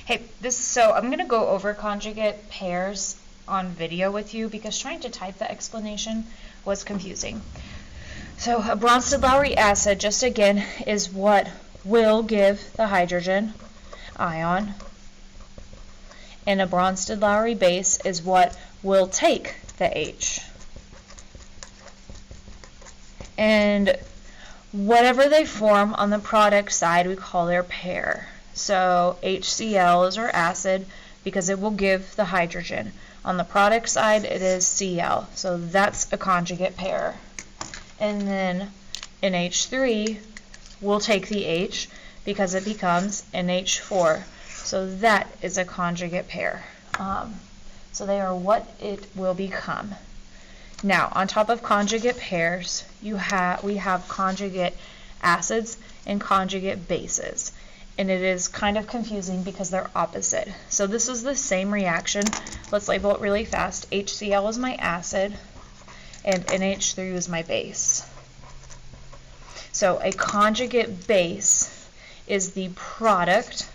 Hey, so I'm going to go over conjugate pairs on video with you because trying to type the explanation was confusing. So a Bronsted-Lowry acid, just again, is what will give the hydrogen ion, and a Bronsted-Lowry base is what will take the H. And whatever they form on the product side, we call their pair. So HCl is our acid because it will give the hydrogen. On the product side, it is Cl. So that's a conjugate pair. And then NH3 will take the H because it becomes NH4. So that is a conjugate pair. So they are what it will become. Now, on top of conjugate pairs, we have conjugate acids and conjugate bases. And it is kind of confusing because they're opposite. So this is the same reaction. Let's label it really fast. HCl is my acid, and NH3 is my base. So a conjugate base is the product.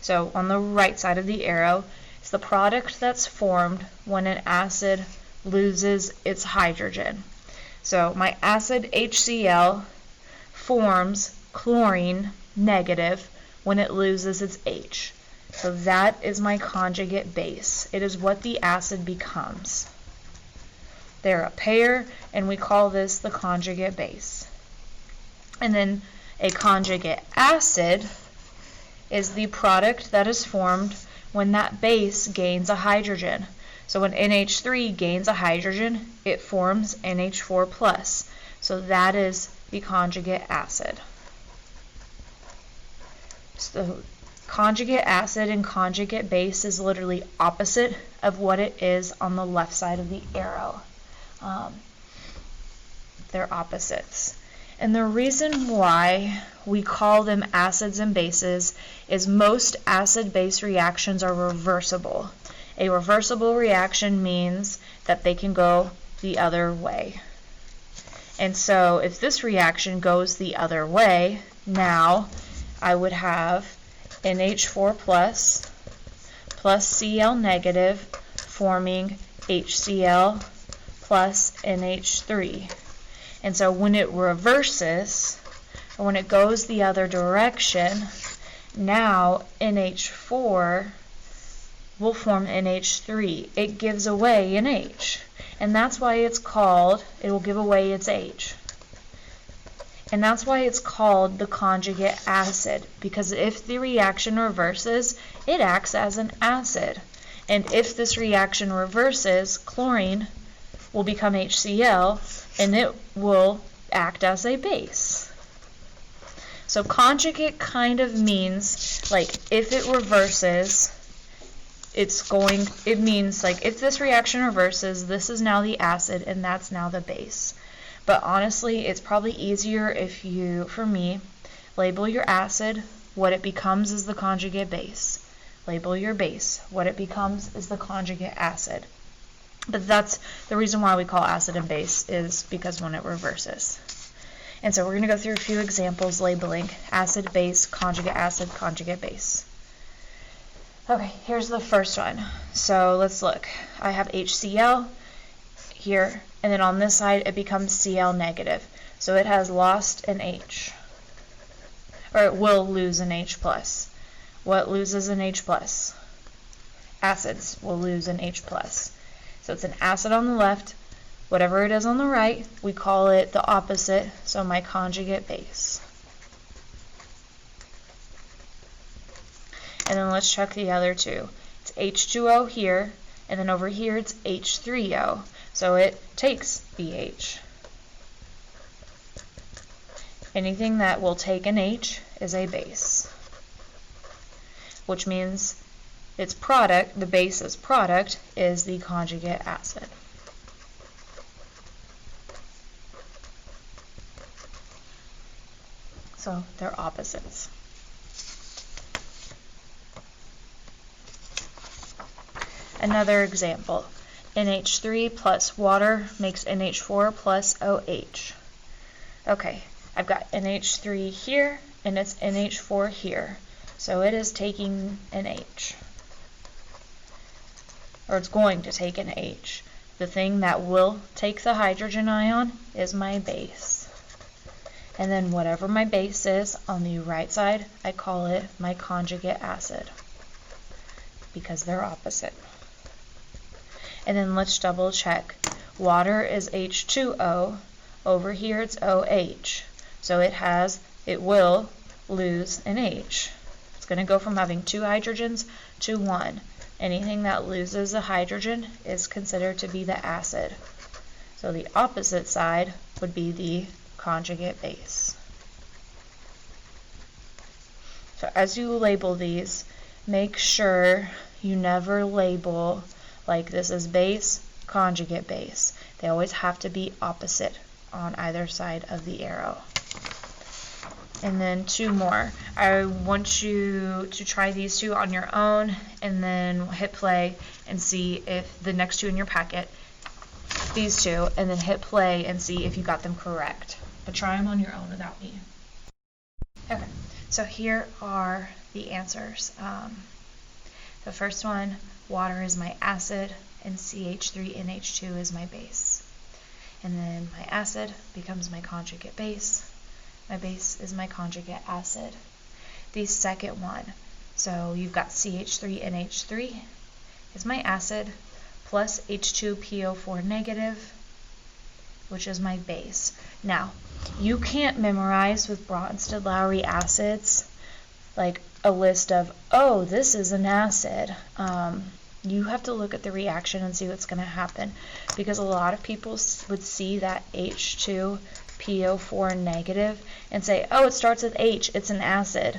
So on the right side of the arrow, it's the product that's formed when an acid loses its hydrogen. So my acid HCl forms chlorine negative when it loses its H. So that is my conjugate base. It is what the acid becomes. They're a pair, and we call this the conjugate base. And then a conjugate acid is the product that is formed when that base gains a hydrogen. So when NH3 gains a hydrogen, it forms NH4+. So that is the conjugate acid. So conjugate acid and conjugate base is literally opposite of what it is on the left side of the arrow. They're opposites. And the reason why we call them acids and bases is most acid-base reactions are reversible. A reversible reaction means that they can go the other way. And so if this reaction goes the other way, now I would have NH4 plus Cl negative forming HCl plus NH3. And so when it reverses, or when it goes the other direction, now NH4 will form NH3. It gives away an H. And that's why it's called, it will give away its H. And that's why it's called the conjugate acid, because if the reaction reverses, it acts as an acid. And if this reaction reverses, chlorine will become HCl, and it will act as a base. So conjugate kind of means, like, if it reverses, it means, like, if this reaction reverses, this is now the acid, and that's now the base. But honestly, it's probably easier if you, for me, label your acid, what it becomes is the conjugate base. Label your base, what it becomes is the conjugate acid. But that's the reason why we call acid and base, is because when it reverses. And so we're going to go through a few examples labeling acid, base, conjugate base. Okay, here's the first one. So let's look. I have HCl here, and then on this side it becomes Cl negative. So it has lost an H, or it will lose an H+. What loses an H+? Acids will lose an H+. So it's an acid on the left. Whatever it is on the right, we call it the opposite, so my conjugate base. And then let's check the other two. It's H2O here, and then over here it's H3O. So it takes the H. Anything that will take an H is a base, which means its product, the base's product, is the conjugate acid. So they're opposites. Another example. NH3 plus water makes NH4 plus OH. Okay, I've got NH3 here, and it's NH4 here. So it is taking an H, or it's going to take an H. The thing that will take the hydrogen ion is my base. And then whatever my base is on the right side, I call it my conjugate acid, because they're opposite. And then let's double check. Water is H2O. Over here it's OH. So it will lose an H. It's going to go from having 2 hydrogens to 1. Anything that loses a hydrogen is considered to be the acid. So the opposite side would be the conjugate base. So as you label these, make sure you never label like this is base, conjugate base. They always have to be opposite on either side of the arrow. And then 2 more. I want you to try these 2 on your own and then hit play and see if the next 2 in your packet, these 2, and then hit play and see if you got them correct. But try them on your own without me. Okay, so here are the answers. The first one, water is my acid and CH3NH2 is my base. And then my acid becomes my conjugate base. My base is my conjugate acid. The second one, so you've got CH3NH3 is my acid plus H2PO4 negative, which is my base. Now, you can't memorize with Bronsted-Lowry acids like a list of, oh, this is an acid. You have to look at the reaction and see what's going to happen, because a lot of people would see that H2PO4 negative and say, oh, it starts with H, it's an acid.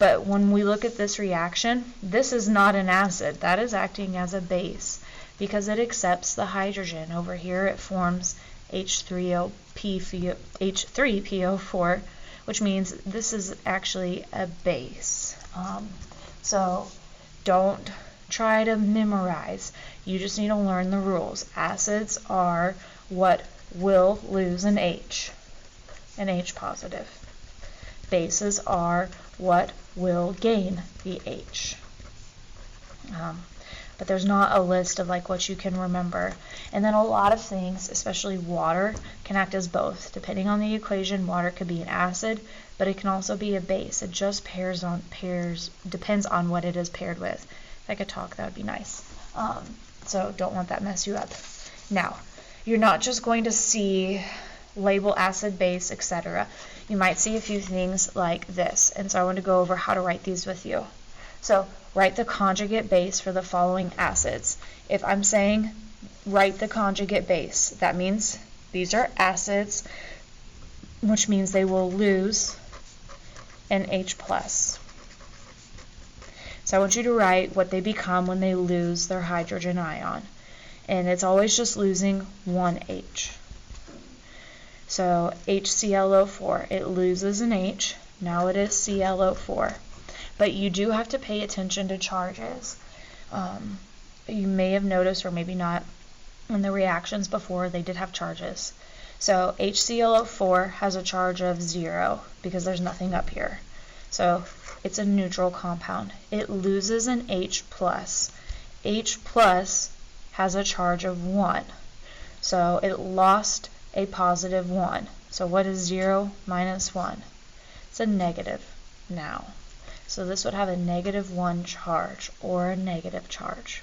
But when we look at this reaction, this is not an acid. That is acting as a base because it accepts the hydrogen. Over here it forms H3PO4, which means this is actually a base. So don't try to memorize. You just need to learn the rules. Acids are what will lose an H positive. Bases are what will gain the H. But there's not a list of like what you can remember. And then a lot of things, especially water, can act as both. Depending on the equation, water could be an acid, but it can also be a base. It just depends on what it is paired with. If I could talk, that would be nice. So don't let that mess you up. Now, you're not just going to see label acid, base, etc. You might see a few things like this. And so I want to go over how to write these with you. So write the conjugate base for the following acids. If I'm saying write the conjugate base, that means these are acids, which means they will lose an H+. So I want you to write what they become when they lose their hydrogen ion. And it's always just losing one H. So HClO4, it loses an H. Now it is ClO4. But you do have to pay attention to charges. You may have noticed, or maybe not, in the reactions before they did have charges. So HClO4 has a charge of 0 because there's nothing up here. So it's a neutral compound. It loses an H+. H+ has a charge of 1. So it lost a positive 1. So what is 0 minus 1? It's a negative now. So this would have a -1 charge or a negative charge.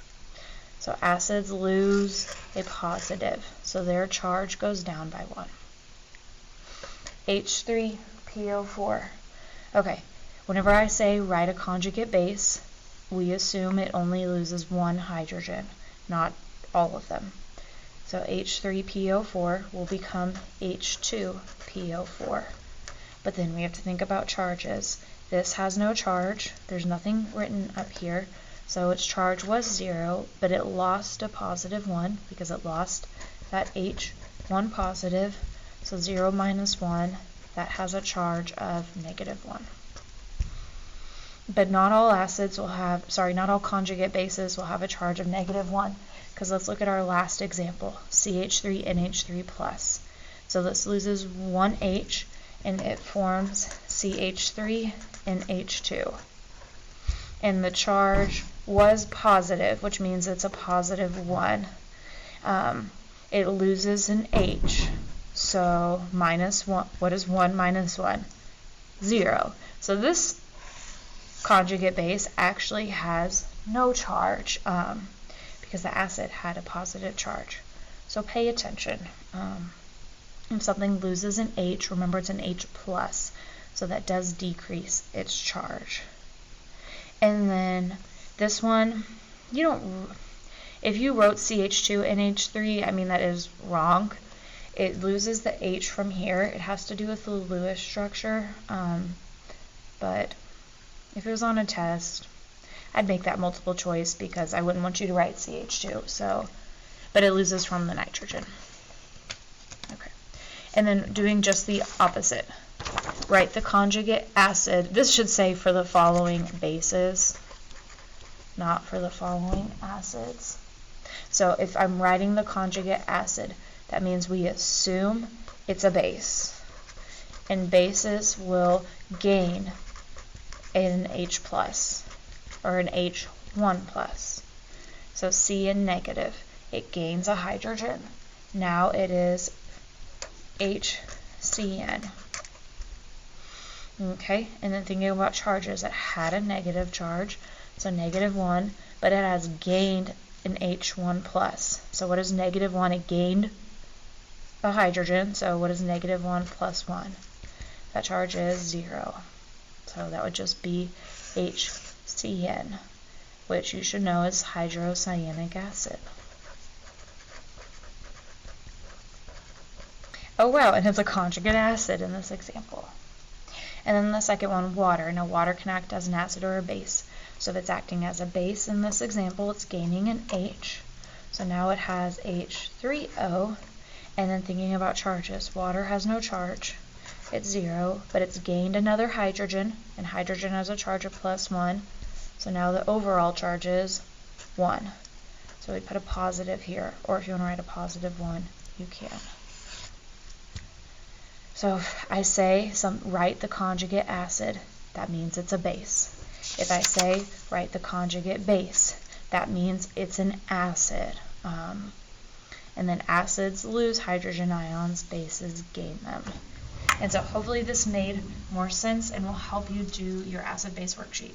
So acids lose a positive. So their charge goes down by 1. H3PO4. Okay, whenever I say write a conjugate base, we assume it only loses 1 hydrogen, not all of them. So H3PO4 will become H2PO4. But then we have to think about charges. This has no charge. There's nothing written up here. So its charge was 0, but it lost a positive 1 because it lost that H1 positive. So 0 minus 1, that has a charge of -1. But not all acids will have, not all conjugate bases will have a charge of -1. Because let's look at our last example, CH3NH3+. So this loses 1 H and it forms CH3NH2. and the charge was positive, which means it's a positive 1. It loses an H. So minus 1, what is 1 minus 1? 0. So this conjugate base actually has no charge because the acid had a positive charge. So pay attention. If something loses an H, remember it's an H plus, so that does decrease its charge. And then this one, if you wrote CH2NH3, I mean that is wrong. It loses the H from here. It has to do with the Lewis structure, but if it was on a test, I'd make that multiple choice because I wouldn't want you to write CH2. But it loses from the nitrogen. Okay, and then doing just the opposite. Write the conjugate acid. This should say for the following bases, not for the following acids. So if I'm writing the conjugate acid, that means we assume it's a base. And bases will gain an H plus or an H1 plus. So CN negative, it gains a hydrogen. Now it is HCN. Okay, and then thinking about charges, it had a negative charge, so negative 1, but it has gained an H1 plus. So what is negative 1? It gained a hydrogen, so what is negative 1 plus 1? That charge is 0. So that would just be HCN, which you should know is hydrocyanic acid. Oh wow, and it's a conjugate acid in this example. And then the second one, water. Now water can act as an acid or a base. So if it's acting as a base in this example, it's gaining an H. So now it has H3O. And then thinking about charges, water has no charge. It's 0, but it's gained another hydrogen, and hydrogen has a charge of plus 1. So now the overall charge is 1. So we put a positive here, or if you want to write a positive 1, you can. So if I say write the conjugate acid, that means it's a base. If I say write the conjugate base, that means it's an acid. And then acids lose hydrogen ions, bases gain them. And so hopefully this made more sense and will help you do your acid-base worksheet.